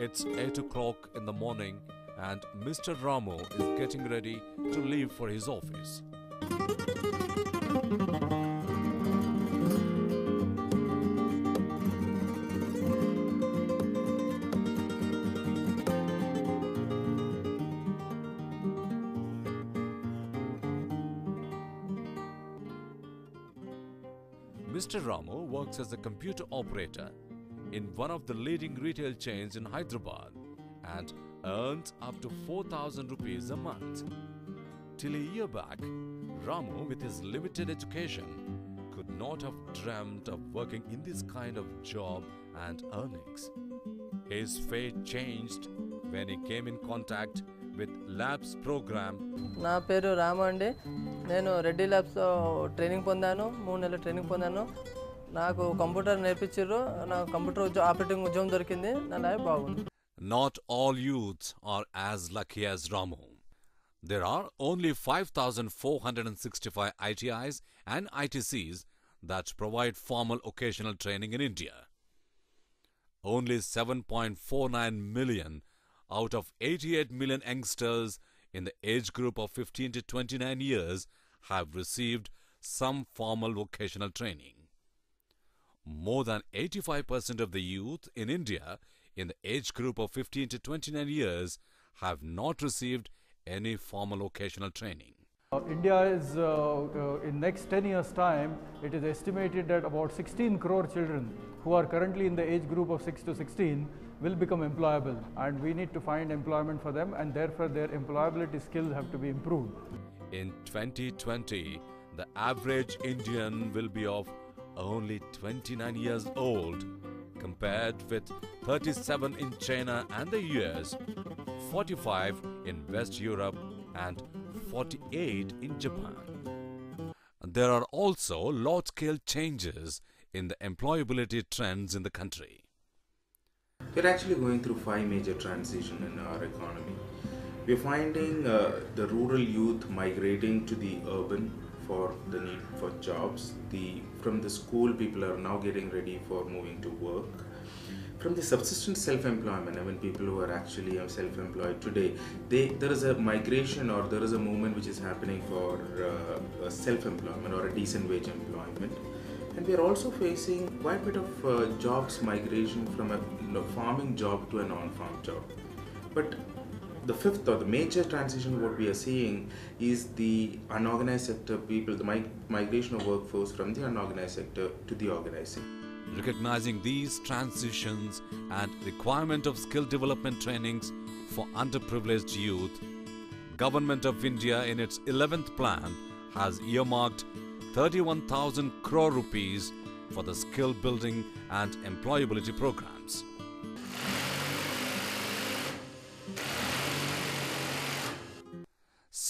It's 8 o'clock in the morning and Mr. Ramo is getting ready to leave for his office. Mr. Ramo works as a computer operator in one of the leading retail chains in Hyderabad and earns up to 4,000 rupees a month. Till a year back, Ramo, with his limited education, could not have dreamt of working in this kind of job and earnings. His fate changed when he came in contact with Labs program. నా పేరు రామ అండి. నేను Reddy labs training పొందాను. 3 నెలల training పొందాను. నాకు computer నేర్పించారు. నాకు కంప్యూటర్ ఆపరేటింగ్ ఉద్యోగం దొరికింది. నా లైఫ్ బాగుంది. Not all youths are as lucky as Ramo. There are only 5,465 ITIs and ITCs that provide formal occasional training in India. Only 7.49 million out of 88 million youngsters in the age group of 15 to 29 years have received some formal vocational training. More than 85% of the youth in India in the age group of 15 to 29 years have not received any formal vocational training. India is, in next 10 years' time, it is estimated that about 16 crore children who are currently in the age group of 6 to 16 will become employable, and we need to find employment for them, and therefore their employability skills have to be improved. In 2020, the average Indian will be of only 29 years old, compared with 37 in China and the US, 45 in West Europe and 48 in Japan. There are also large-scale changes in the employability trends in the country. We're actually going through 5 major transitions in our economy. We're finding the rural youth migrating to the urban for the need for jobs. From the school, people are now getting ready for moving to work. From the subsistence self-employment, I mean people who are actually self-employed today, there is a migration or there is a movement which is happening for self-employment or a decent wage employment. And we are also facing quite a bit of jobs migration from a farming job to a non-farm job. But the fifth or the major transition what we are seeing is the unorganized sector people, the migration of workforce from the unorganized sector to the organized sector. Recognizing these transitions and requirement of skill development trainings for underprivileged youth, Government of India in its 11th plan has earmarked 31,000 crore rupees for the skill building and employability programs.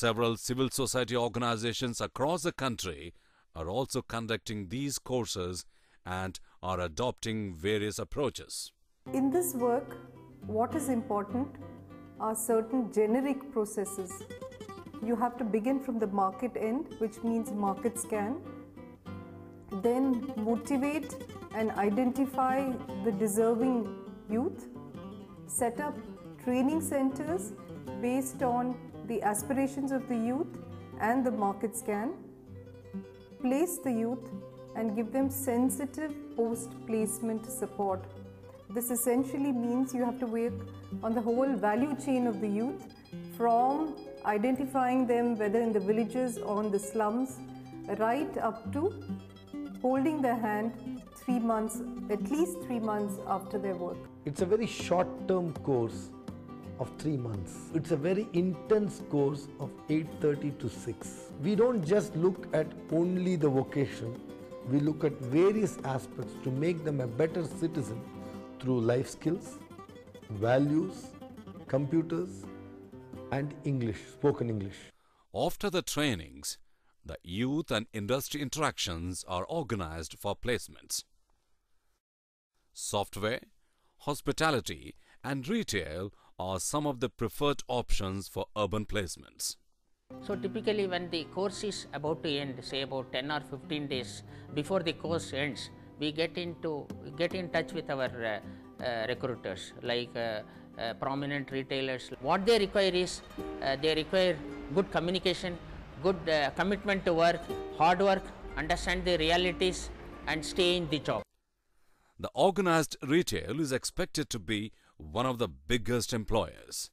Several civil society organizations across the country are also conducting these courses and are adopting various approaches. In this work, what is important are certain generic processes. You have to begin from the market end, which means market scan, then motivate and identify the deserving youth, set up training centers based on the aspirations of the youth and the market scan, place the youth and give them sensitive post-placement support. This essentially means you have to work on the whole value chain of the youth, from identifying them whether in the villages or in the slums, right up to holding their hand 3 months, at least 3 months after their work. It's a very short-term course of 3 months. It's a very intense course of 8:30 to 6. We don't just look at only the vocation. We look at various aspects to make them a better citizen through life skills, values, computers, and English, spoken English. After the trainings, the youth and industry interactions are organized for placements. Software, hospitality, and retail are some of the preferred options for urban placements. So typically when the course is about to end, say about 10 or 15 days before the course ends, we get in touch with our recruiters like prominent retailers. What they require is they require good communication, good commitment to work, hard work, understand the realities and stay in the job. The organized retail is expected to be one of the biggest employers.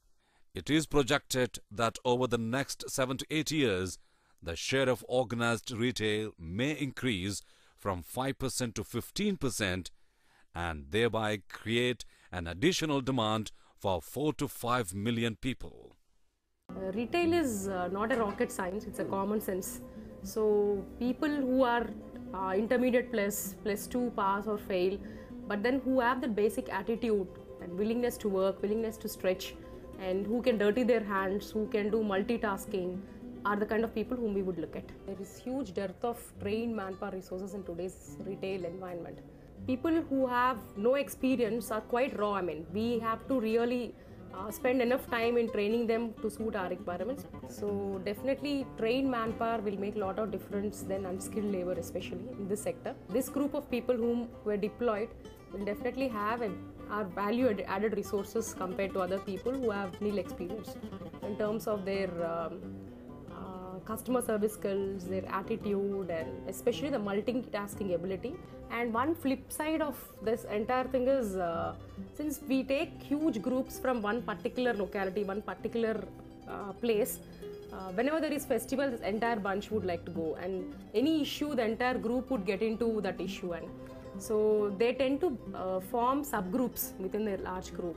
It is projected that over the next 7 to 8 years, the share of organized retail may increase from 5% to 15% and thereby create an additional demand for 4 to 5 million people. Retail is not a rocket science, it's a common sense. So people who are intermediate plus 2 pass or fail, but then who have the basic attitude and willingness to work, willingness to stretch, and who can dirty their hands, who can do multitasking, are the kind of people whom we would look at. There is huge dearth of trained manpower resources in today's retail environment. People who have no experience are quite raw. I mean, we have to really spend enough time in training them to suit our requirements. So definitely trained manpower will make a lot of difference than unskilled labor, especially in this sector. This group of people whom were deployed will definitely have our value added resources compared to other people who have nil experience in terms of their customer service skills, their attitude, and especially the multitasking ability. And one flip side of this entire thing is since we take huge groups from one particular locality, one particular place, whenever there is festival, this entire bunch would like to go, and any issue, the entire group would get into that issue, and so they tend to form subgroups within their large group,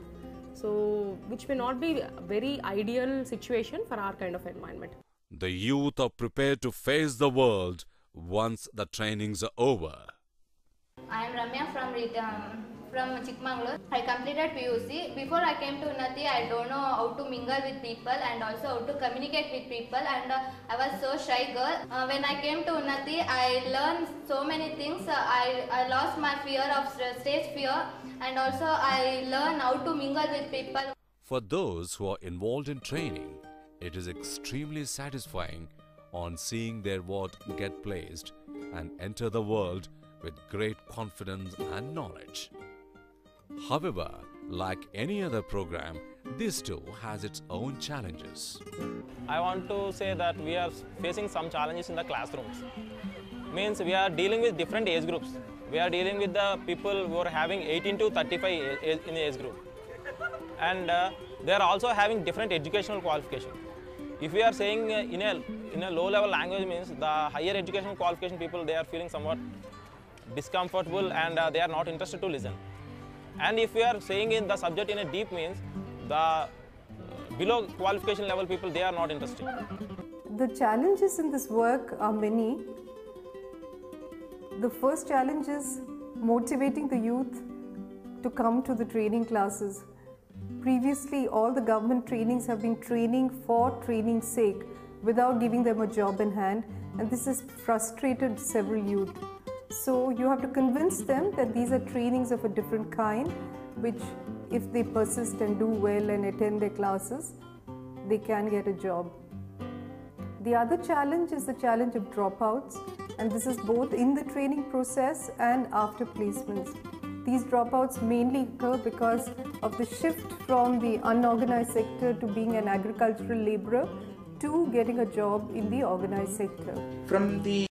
so which may not be a very ideal situation for our kind of environment. The youth are prepared to face the world once the trainings are over. I am Ramya from Chikmagalur. I completed PUC. Before I came to Unnati, I don't know how to mingle with people and also how to communicate with people, and I was so shy girl. When I came to Unnati, I learned so many things. I lost my fear of stage fear, and also I learned how to mingle with people. For those who are involved in training, it is extremely satisfying on seeing their ward get placed and enter the world with great confidence and knowledge. However, like any other program, this too has its own challenges. I want to say that we are facing some challenges in the classrooms. Means we are dealing with different age groups. We are dealing with the people who are having 18 to 35 in the age group. And they are also having different educational qualifications. If we are saying in a low level language, means the higher educational qualification people, they are feeling somewhat discomfortable and they are not interested to listen. And if we are saying in the subject in a deep, means the below qualification level people, they are not interested. The challenges in this work are many. The first challenge is motivating the youth to come to the training classes. Previously, all the government trainings have been training for training's sake without giving them a job in hand, and this has frustrated several youth. So you have to convince them that these are trainings of a different kind, which if they persist and do well and attend their classes, they can get a job. The other challenge is the challenge of dropouts, and this is both in the training process and after placements. These dropouts mainly occur because of the shift from the unorganized sector to being an agricultural laborer to getting a job in the organized sector. From the